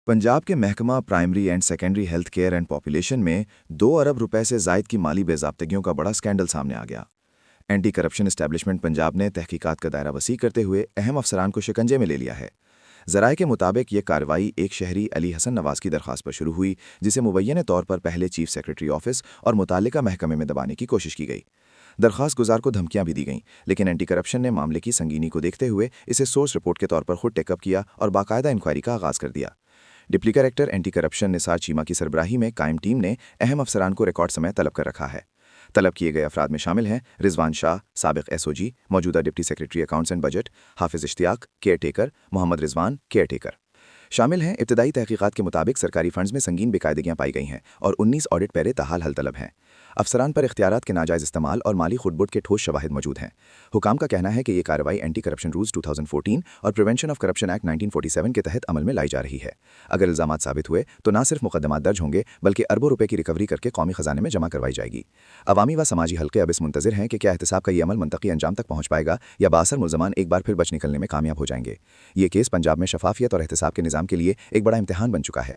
पंजाब के महकमा primary and secondary health care and population में 2 अरब रुपए से जायद की माली बेज़ाब्तगियों का बड़ा स्कैंडल सामने आ गया। एंटी करप्शन एस्टेब्लिशमेंट पंजाब ने तहकीकात का दायरा वसी करते हुए अहम अफसरान को शिकंजे में ले लिया है। ज़राए के मुताबिक ये कार्रवाई एक शहरी अली हसन नवाज की दरख्वास्त पर शुरू हुई, जिसे मुबैने तौर पर पहले चीफ सेक्रेटरी ऑफिस और मुतालिका महकमे में दबाने की कोशिश की गई। दरख्वास्त गुजार को धमकियां भी दी गईं, लेकिन एंटी करप्शन ने मामले की संगीनी को देखते हुए इसे सोर्स रिपोर्ट के तौर पर खुद टेकअप किया और बाकायदा इंक्वायरी का आगाज़ कर दिया। Deputy collector anti corruption Nisar Cheema की सरबराही में कायम टीम ने अहम अफसरान को रिकॉर्ड समय तलब कर रखा है। तलब किए गए अफराद में शामिल हैं रिजवान शाह, साबिक एसओजी, मौजूदा deputy secretary accounts and budget, Hafiz Ishtiaq caretaker, Mohammad Rizwan caretaker शामिल हैं। इब्तदाई तहकीकात के मुताबिक सरकारी फंड्स में संगीन बेकायदगियां पाई गई हैं और 19 ऑडिट पैरे ताहाल हल तलब हैं। अफसरान पर इख्तियारात के नाजायज़ इस्तेमाल और माली खुदबुद के ठोस शवाहिद मौजूद हैं। हुकाम का कहना है कि ये कार्रवाई एंटी करप्शन रूल्स 2014 और प्रिवेंशन ऑफ करप्शन एक्ट 1947 के तहत अमल में लाई जा रही है। अगर इल्ज़ामात साबित हुए तो न सिर्फ मुकदमात दर्ज होंगे, बल्कि अरबों रुपए की रिकवरी करके कौमी खजाने में जमा करवाई जाएगी। अवामी व समाजी हल्के अब इस मुंतज़िर हैं कि क्या एहतसाब का ये अमल मंतकी अंजाम तक पहुँच पाएगा या बासर मुल्ज़मान एक बार फिर बच निकलने में कामयाब हो जाएंगे। ये केस पंजाब में शफाफियत और एहतसाब के निज़ाम के लिए एक बड़ा इम्तिहान बन चुका है।